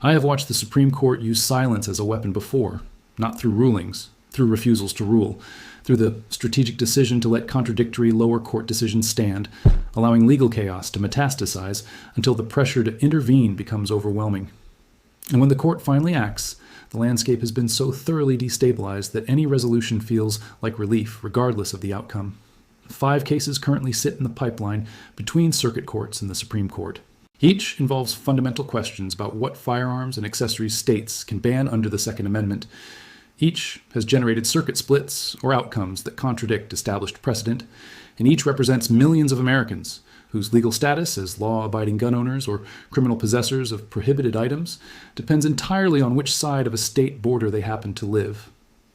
I have watched the Supreme Court use silence as a weapon before, not through rulings, through refusals to rule, through the strategic decision to let contradictory lower court decisions stand, allowing legal chaos to metastasize until the pressure to intervene becomes overwhelming. And when the court finally acts, the landscape has been so thoroughly destabilized that any resolution feels like relief, regardless of the outcome. 5 cases currently sit in the pipeline between circuit courts and the Supreme Court. Each involves fundamental questions about what firearms and accessories states can ban under the Second Amendment. Each has generated circuit splits or outcomes that contradict established precedent, and each represents millions of Americans whose legal status as law-abiding gun owners or criminal possessors of prohibited items depends entirely on which side of a state border they happen to live.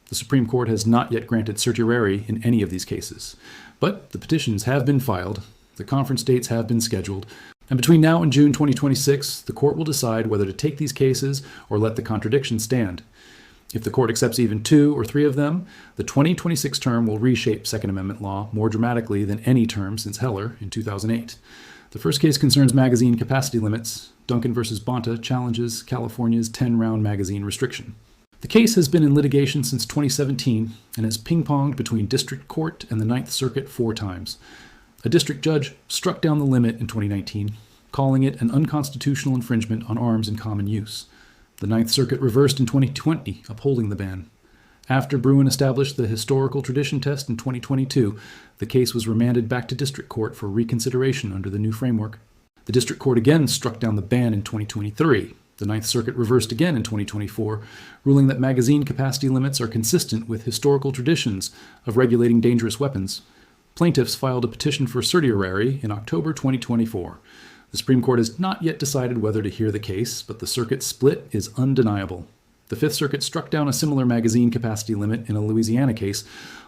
The Supreme Court has not yet granted certiorari in any of these cases, but the petitions have been filed, the conference dates have been scheduled, and between now and June 2026, the court will decide whether to take these cases or let the contradiction stand. If the court accepts even 2 or 3 of them, the 2026 term will reshape Second Amendment law more dramatically than any term since Heller in 2008. The first case concerns magazine capacity limits. Duncan v. Bonta challenges California's 10-round magazine restriction. The case has been in litigation since 2017 and has ping-ponged between district court and the Ninth Circuit 4 times. A district judge struck down the limit in 2019, calling it an unconstitutional infringement on arms in common use. The Ninth Circuit reversed in 2020, upholding the ban. After Bruin established the historical tradition test in 2022, the case was remanded back to district court for reconsideration under the new framework. The district court again struck down the ban in 2023. The Ninth Circuit reversed again in 2024, ruling that magazine capacity limits are consistent with historical traditions of regulating dangerous weapons. Plaintiffs filed a petition for certiorari in October 2024. The Supreme Court has not yet decided whether to hear the case, but the circuit split is undeniable. The Fifth Circuit struck down a similar magazine capacity limit in a Louisiana case,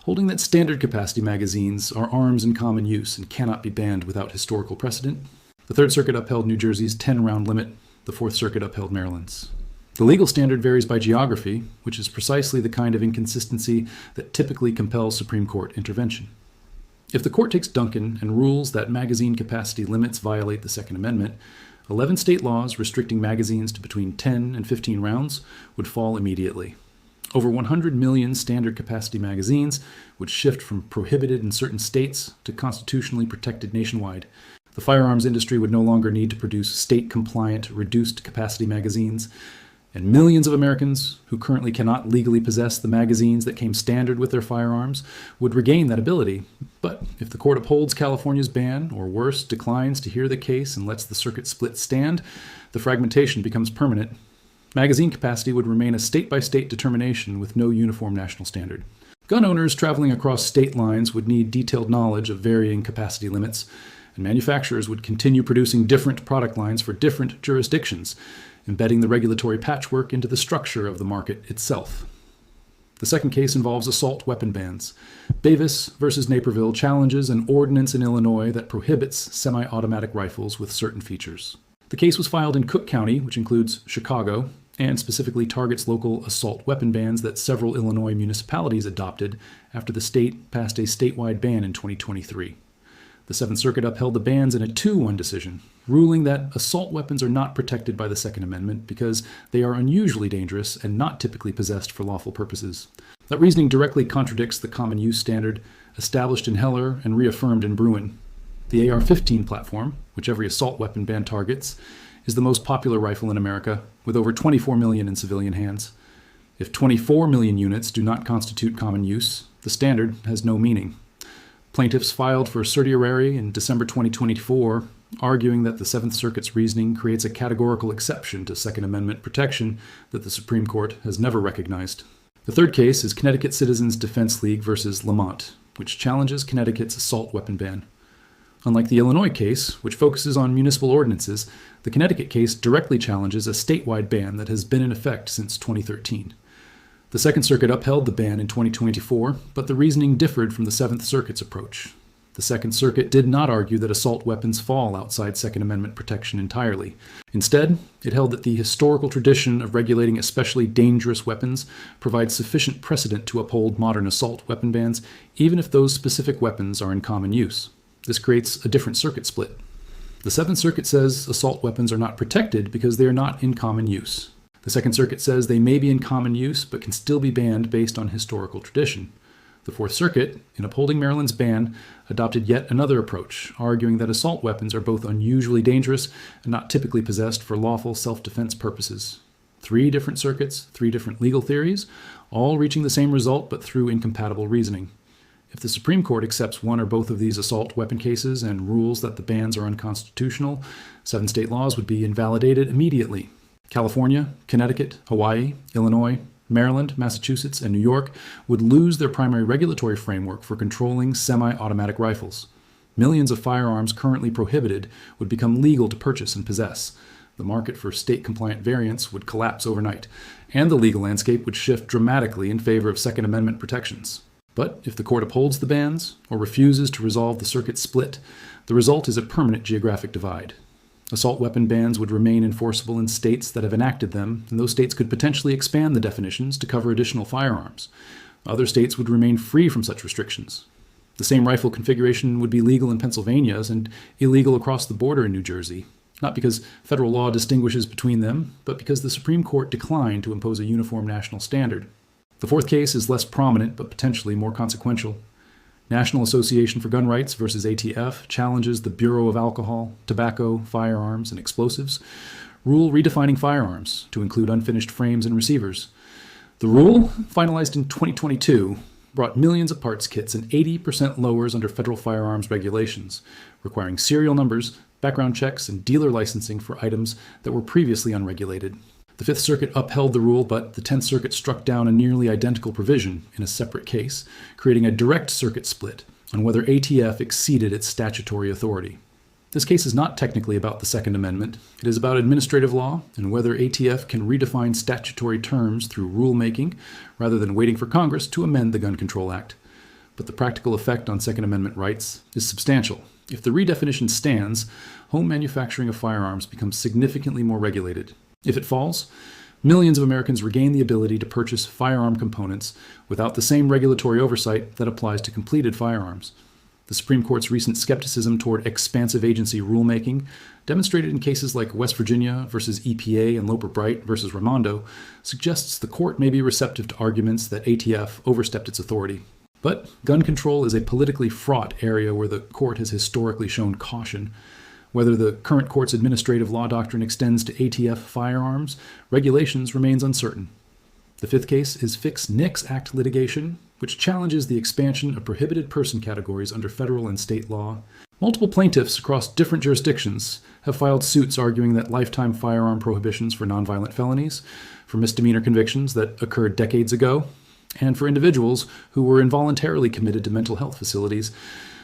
holding that standard capacity magazines are arms in common use and cannot be banned without historical precedent. The Third Circuit upheld New Jersey's 10-round limit. The Fourth Circuit upheld Maryland's. The legal standard varies by geography, which is precisely the kind of inconsistency that typically compels Supreme Court intervention. If the court takes Duncan and rules that magazine capacity limits violate the Second Amendment, 11 state laws restricting magazines to between 10 and 15 rounds would fall immediately. Over 100 million standard capacity magazines would shift from prohibited in certain states to constitutionally protected nationwide. The firearms industry would no longer need to produce state-compliant, reduced capacity magazines, and millions of Americans who currently cannot legally possess the magazines that came standard with their firearms would regain that ability. But if the court upholds California's ban, or worse, declines to hear the case and lets the circuit split stand, the fragmentation becomes permanent. Magazine capacity would remain a state-by-state determination with no uniform national standard. Gun owners traveling across state lines would need detailed knowledge of varying capacity limits, and manufacturers would continue producing different product lines for different jurisdictions, embedding the regulatory patchwork into the structure of the market itself. The second case involves assault weapon bans. Bavis v. Naperville challenges an ordinance in Illinois that prohibits semi-automatic rifles with certain features. The case was filed in Cook County, which includes Chicago, and specifically targets local assault weapon bans that several Illinois municipalities adopted after the state passed a statewide ban in 2023. The Seventh Circuit upheld the bans in a 2-1 decision, ruling that assault weapons are not protected by the Second Amendment because they are unusually dangerous and not typically possessed for lawful purposes. That reasoning directly contradicts the common use standard established in Heller and reaffirmed in Bruin. The AR-15 platform, which every assault weapon ban targets, is the most popular rifle in America, with over 24 million in civilian hands. If 24 million units do not constitute common use, the standard has no meaning. Plaintiffs filed for certiorari in December 2024, arguing that the Seventh Circuit's reasoning creates a categorical exception to Second Amendment protection that the Supreme Court has never recognized. The third case is Connecticut Citizens Defense League versus Lamont, which challenges Connecticut's assault weapon ban. Unlike the Illinois case, which focuses on municipal ordinances, the Connecticut case directly challenges a statewide ban that has been in effect since 2013. The Second Circuit upheld the ban in 2024, but the reasoning differed from the Seventh Circuit's approach. The Second Circuit did not argue that assault weapons fall outside Second Amendment protection entirely. Instead, it held that the historical tradition of regulating especially dangerous weapons provides sufficient precedent to uphold modern assault weapon bans, even if those specific weapons are in common use. This creates a different circuit split. The Seventh Circuit says assault weapons are not protected because they are not in common use. The Second Circuit says they may be in common use but can still be banned based on historical tradition. The Fourth Circuit, in upholding Maryland's ban, adopted yet another approach, arguing that assault weapons are both unusually dangerous and not typically possessed for lawful self-defense purposes. 3 different circuits, 3 different legal theories, all reaching the same result but through incompatible reasoning. If the Supreme Court accepts one or both of these assault weapon cases and rules that the bans are unconstitutional, 7 state laws would be invalidated immediately. California, Connecticut, Hawaii, Illinois, Maryland, Massachusetts, and New York would lose their primary regulatory framework for controlling semi-automatic rifles. Millions of firearms currently prohibited would become legal to purchase and possess. The market for state-compliant variants would collapse overnight, and the legal landscape would shift dramatically in favor of Second Amendment protections. But if the court upholds the bans or refuses to resolve the circuit split, the result is a permanent geographic divide. Assault weapon bans would remain enforceable in states that have enacted them, and those states could potentially expand the definitions to cover additional firearms. Other states would remain free from such restrictions. The same rifle configuration would be legal in Pennsylvania and illegal across the border in New Jersey, not because federal law distinguishes between them, but because the Supreme Court declined to impose a uniform national standard. The fourth case is less prominent but potentially more consequential. National Association for Gun Rights versus ATF challenges the Bureau of Alcohol, Tobacco, Firearms, and Explosives rule redefining firearms to include unfinished frames and receivers. The rule, finalized in 2022, brought millions of parts kits and 80% lowers under federal firearms regulations, requiring serial numbers, background checks, and dealer licensing for items that were previously unregulated. The Fifth Circuit upheld the rule, but the Tenth Circuit struck down a nearly identical provision in a separate case, creating a direct circuit split on whether ATF exceeded its statutory authority. This case is not technically about the Second Amendment. It is about administrative law and whether ATF can redefine statutory terms through rulemaking rather than waiting for Congress to amend the Gun Control Act. But the practical effect on Second Amendment rights is substantial. If the redefinition stands, home manufacturing of firearms becomes significantly more regulated. If it falls, millions of Americans regain the ability to purchase firearm components without the same regulatory oversight that applies to completed firearms. The Supreme Court's recent skepticism toward expansive agency rulemaking, demonstrated in cases like West Virginia versus EPA and Loper-Bright versus Raimondo, suggests the court may be receptive to arguments that ATF overstepped its authority. But gun control is a politically fraught area where the court has historically shown caution. Whether the current court's administrative law doctrine extends to ATF firearms regulations remains uncertain. The fifth case is Fix-Nix Act litigation, which challenges the expansion of prohibited person categories under federal and state law. Multiple plaintiffs across different jurisdictions have filed suits arguing that lifetime firearm prohibitions for nonviolent felonies, for misdemeanor convictions that occurred decades ago, and for individuals who were involuntarily committed to mental health facilities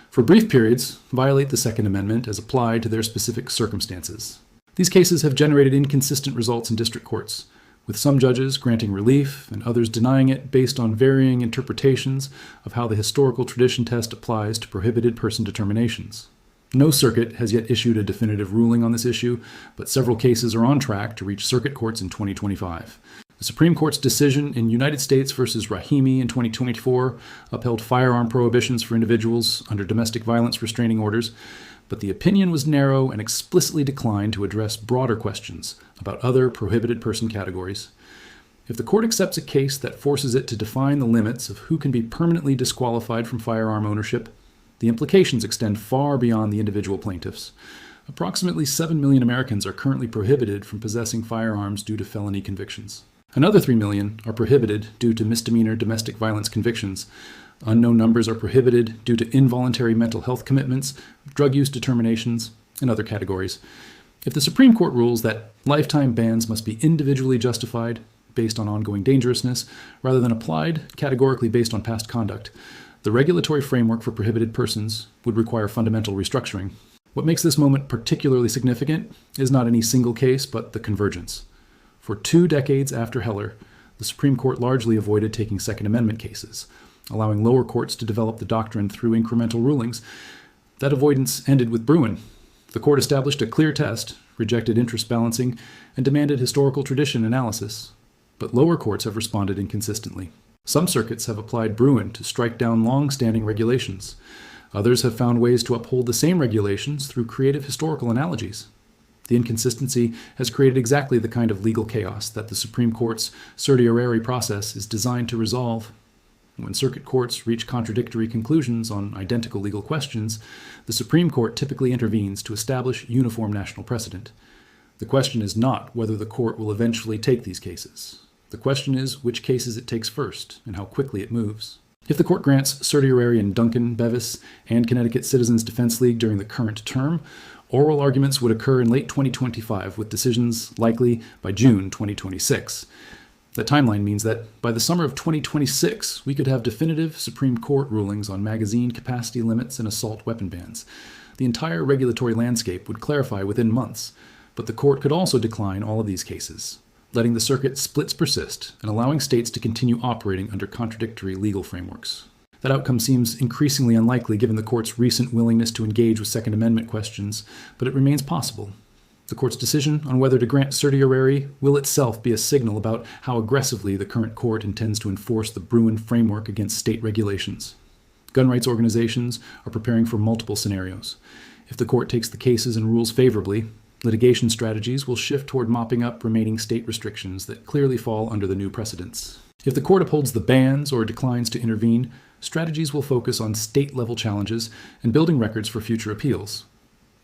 for brief periods, violate the Second Amendment as applied to their specific circumstances. These cases have generated inconsistent results in district courts, with some judges granting relief and others denying it based on varying interpretations of how the historical tradition test applies to prohibited person determinations. No circuit has yet issued a definitive ruling on this issue, but several cases are on track to reach circuit courts in 2025. The Supreme Court's decision in United States versus Rahimi in 2024 upheld firearm prohibitions for individuals under domestic violence restraining orders, but the opinion was narrow and explicitly declined to address broader questions about other prohibited person categories. If the court accepts a case that forces it to define the limits of who can be permanently disqualified from firearm ownership, the implications extend far beyond the individual plaintiffs. Approximately 7 million Americans are currently prohibited from possessing firearms due to felony convictions. Another 3 million are prohibited due to misdemeanor domestic violence convictions. Unknown numbers are prohibited due to involuntary mental health commitments, drug use determinations, and other categories. If the Supreme Court rules that lifetime bans must be individually justified based on ongoing dangerousness rather than applied categorically based on past conduct, the regulatory framework for prohibited persons would require fundamental restructuring. What makes this moment particularly significant is not any single case, but the convergence. For 2 decades after Heller, the Supreme Court largely avoided taking Second Amendment cases, allowing lower courts to develop the doctrine through incremental rulings. That avoidance ended with Bruin. The court established a clear test, rejected interest balancing, and demanded historical tradition analysis. But lower courts have responded inconsistently. Some circuits have applied Bruin to strike down long-standing regulations. Others have found ways to uphold the same regulations through creative historical analogies. The inconsistency has created exactly the kind of legal chaos that the Supreme Court's certiorari process is designed to resolve. When circuit courts reach contradictory conclusions on identical legal questions, the Supreme Court typically intervenes to establish uniform national precedent. The question is not whether the court will eventually take these cases. The question is which cases it takes first and how quickly it moves. If the court grants certiorari in Duncan, Bevis, and Connecticut Citizens Defense League during the current term, oral arguments would occur in late 2025 with decisions likely by June 2026. That timeline means that by the summer of 2026, we could have definitive Supreme Court rulings on magazine capacity limits and assault weapon bans. The entire regulatory landscape would clarify within months, but the court could also decline all of these cases, letting the circuit splits persist and allowing states to continue operating under contradictory legal frameworks. That outcome seems increasingly unlikely given the court's recent willingness to engage with Second Amendment questions, but it remains possible. The court's decision on whether to grant certiorari will itself be a signal about how aggressively the current court intends to enforce the Bruin framework against state regulations. Gun rights organizations are preparing for multiple scenarios. If the court takes the cases and rules favorably, litigation strategies will shift toward mopping up remaining state restrictions that clearly fall under the new precedents. If the court upholds the bans or declines to intervene, strategies will focus on state-level challenges and building records for future appeals.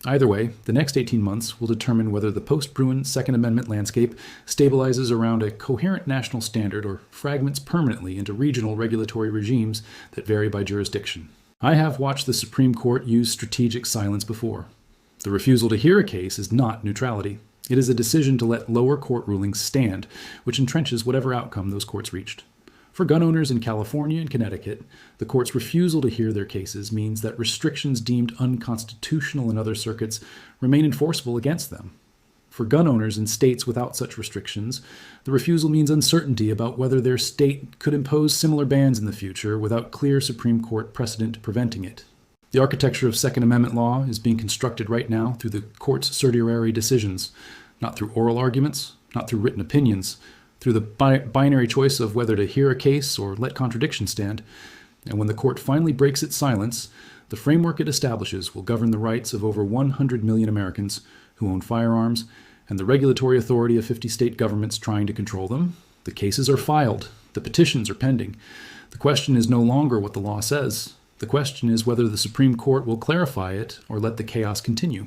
Either way, the next 18 months will determine whether the post-Bruin Second Amendment landscape stabilizes around a coherent national standard or fragments permanently into regional regulatory regimes that vary by jurisdiction. I have watched the Supreme Court use strategic silence before. The refusal to hear a case is not neutrality. It is a decision to let lower court rulings stand, which entrenches whatever outcome those courts reached. For gun owners in California and Connecticut, the court's refusal to hear their cases means that restrictions deemed unconstitutional in other circuits remain enforceable against them. For gun owners in states without such restrictions, the refusal means uncertainty about whether their state could impose similar bans in the future without clear Supreme Court precedent preventing it. The architecture of Second Amendment law is being constructed right now through the court's certiorari decisions, not through oral arguments, not through written opinions, through the binary choice of whether to hear a case or let contradiction stand. And when the court finally breaks its silence, the framework it establishes will govern the rights of over 100 million Americans who own firearms and the regulatory authority of 50 state governments trying to control them. The cases are filed. The petitions are pending. The question is no longer what the law says. The question is whether the Supreme Court will clarify it or let the chaos continue.